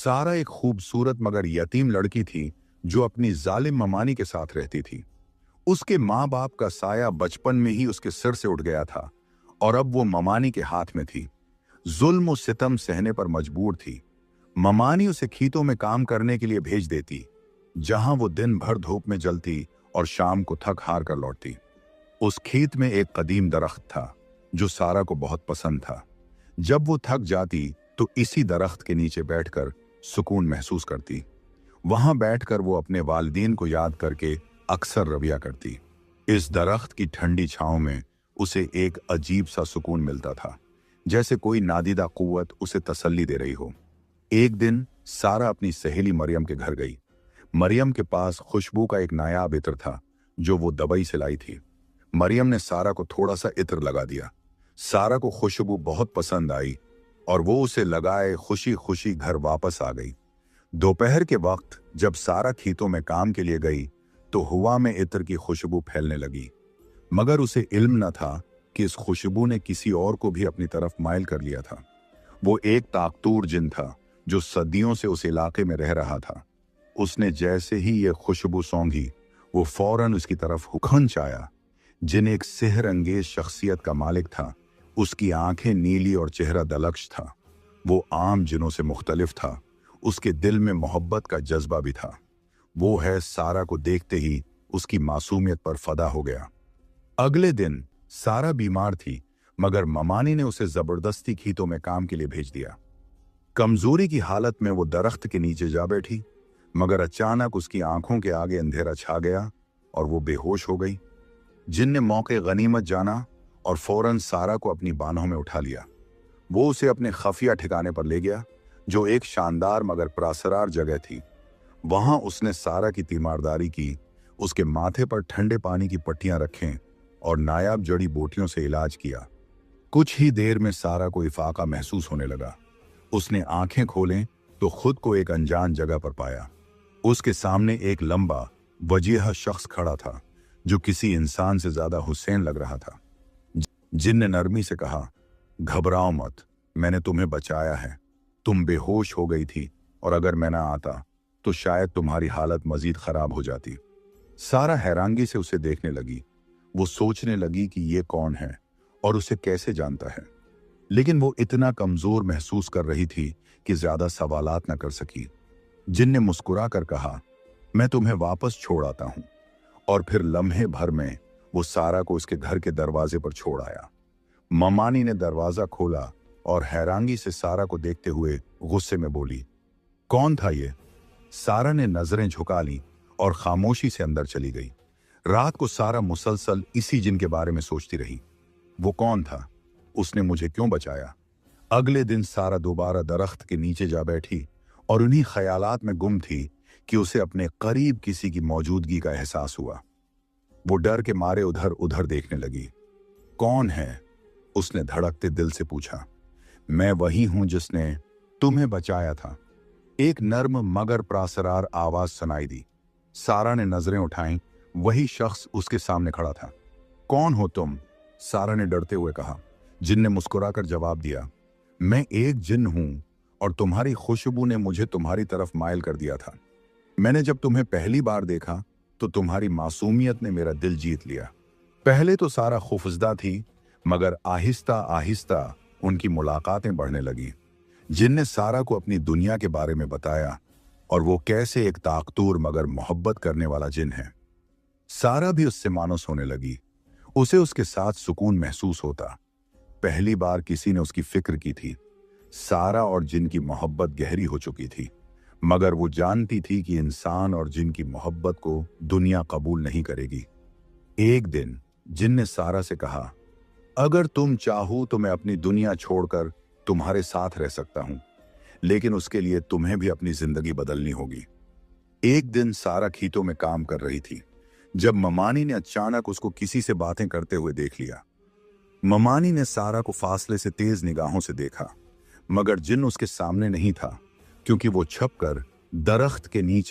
सारा एक खूबसूरत मगर यतीम लड़की थी जो अपनी जालिम ममानी के साथ रहती थी। उसके माँ बाप का साया बचपन में ही उसके सिर से उठ गया था और अब वो ममानी के हाथ में थी। जुल्म और सितम सहने पर मजबूर थी। ममानी उसे खेतों में काम करने के लिए भेज देती, जहां वो दिन भर धूप में जलती और शाम को थक हार कर लौटती। उस खेत में एक कदीम दरख्त था जो सारा को बहुत पसंद था। जब वो थक जाती तो इसी दरख्त के नीचे बैठकर सुकून महसूस करती। वहां बैठकर वो अपने वालिदैन को याद करके अक्सर रविया करती। इस दरख्त की ठंडी छांव में उसे एक अजीब सा सुकून मिलता था, जैसे कोई नादीदा कुव्वत उसे तसल्ली दे रही हो। एक दिन सारा अपनी सहेली मरियम के घर गई। मरियम के पास खुशबू का एक नायाब इत्र था जो वो दुबई से लाई थी। मरियम ने सारा को थोड़ा सा इत्र लगा दिया। सारा को खुशबू बहुत पसंद आई और वो उसे लगाए खुशी खुशी घर वापस आ गई। दोपहर के वक्त जब सारा खेतों में काम के लिए गई तो हवा में इत्र की खुशबू फैलने लगी, मगर उसे इल्म न था कि इस खुशबू ने किसी और को भी अपनी तरफ माइल कर लिया था। वो एक ताकतूर जिन था जो सदियों से उस इलाके में रह रहा था। उसने जैसे ही ये खुशबू सौंघी, वो फौरन उसकी तरफ हुखंच आया। जिन एक सिहर अंगेज शख्सियत का मालिक था। उसकी आंखें नीली और चेहरा दलक्ष था। वो आम जिनों से मुख्तलिफ था। उसके दिल में मोहब्बत का जज्बा भी था। वो है सारा को देखते ही उसकी मासूमियत पर फदा हो गया। अगले दिन सारा बीमार थी, मगर ममानी ने उसे जबरदस्ती खेतों में काम के लिए भेज दिया। कमजोरी की हालत में वो दरख्त के नीचे जा बैठी, मगर अचानक उसकी आंखों के आगे अंधेरा छा गया और वो बेहोश हो गई। जिन ने मौके गनीमत जाना और फौरन सारा को अपनी बाहों में उठा लिया। वो उसे अपने खफिया ठिकाने पर ले गया, जो एक शानदार मगर प्रासरार जगह थी। वहां उसने सारा की तीमारदारी की, उसके माथे पर ठंडे पानी की पट्टियां रखें और नायाब जड़ी बूटियों से इलाज किया। कुछ ही देर में सारा को इफाका महसूस होने लगा। उसने आंखें खोलें तो खुद को एक अनजान जगह पर पाया। उसके सामने एक लंबा वजीह शख्स खड़ा था जो किसी इंसान से ज्यादा हुसैन लग रहा था। जिन ने नरमी से कहा, घबराओ मत, मैंने तुम्हें बचाया है। तुम बेहोश हो गई थी और अगर मैं ना आता तो शायद तुम्हारी हालत मजीद खराब हो जाती। सारा हैरानगी से उसे देखने लगी। वो सोचने लगी कि ये कौन है और उसे कैसे जानता है, लेकिन वो इतना कमजोर महसूस कर रही थी कि ज्यादा सवालात न कर सकी। जिन ने मुस्कुरा कर कहा, मैं तुम्हें वापस छोड़ आता हूं, और फिर लम्हे भर में वो सारा को उसके घर के दरवाजे पर छोड़ आया। ममानी ने दरवाजा खोला और हैरानगी से सारा को देखते हुए गुस्से में बोली, कौन था ये? सारा ने नजरें झुका ली और खामोशी से अंदर चली गई। रात को सारा मुसलसल इसी जिन के बारे में सोचती रही। वो कौन था? उसने मुझे क्यों बचाया? अगले दिन सारा दोबारा दरख्त के नीचे जा बैठी और उन्हीं ख्यालात में गुम थी कि उसे अपने करीब किसी की मौजूदगी का एहसास हुआ। वो डर के मारे उधर उधर देखने लगी। कौन है? उसने धड़कते दिल से पूछा। मैं वही हूं जिसने तुम्हें बचाया था। एक नर्म मगर प्रासरार आवाज सुनाई दी। सारा ने नजरें उठाईं। वही शख्स उसके सामने खड़ा था। कौन हो तुम? सारा ने डरते हुए कहा। जिन ने मुस्कुराकर जवाब दिया, मैं एक जिन हूं और तुम्हारी खुशबू ने मुझे तुम्हारी तरफ माइल कर दिया था। मैंने जब तुम्हें पहली बार देखा तो तुम्हारी मासूमियत ने मेरा दिल जीत लिया। पहले तो सारा खौफजदा थी, मगर आहिस्ता आहिस्ता उनकी मुलाकातें बढ़ने लगी। जिन ने सारा को अपनी दुनिया के बारे में बताया और वो कैसे एक ताकतूर मगर मोहब्बत करने वाला जिन है। सारा भी उससे मानूस होने लगी। उसे उसके साथ सुकून महसूस होता। पहली बार किसी ने उसकी फिक्र की थी। सारा और जिन की मोहब्बत गहरी हो चुकी थी, मगर वो जानती थी कि इंसान और जिन की मोहब्बत को दुनिया कबूल नहीं करेगी। एक दिन जिन ने सारा से कहा, अगर तुम चाहो तो मैं अपनी दुनिया छोड़कर तुम्हारे साथ रह सकता हूं, लेकिन उसके लिए तुम्हें भी अपनी जिंदगी बदलनी होगी। एक दिन सारा खेतों में काम कर रही थी जब ममानी ने अचानक उसको किसी से बातें करते हुए देख लिया। ममानी ने सारा को फासले से तेज निगाहों से देखा, मगर जिन उसके सामने नहीं था, क्योंकि वो छुपकर दरख्त के नीचे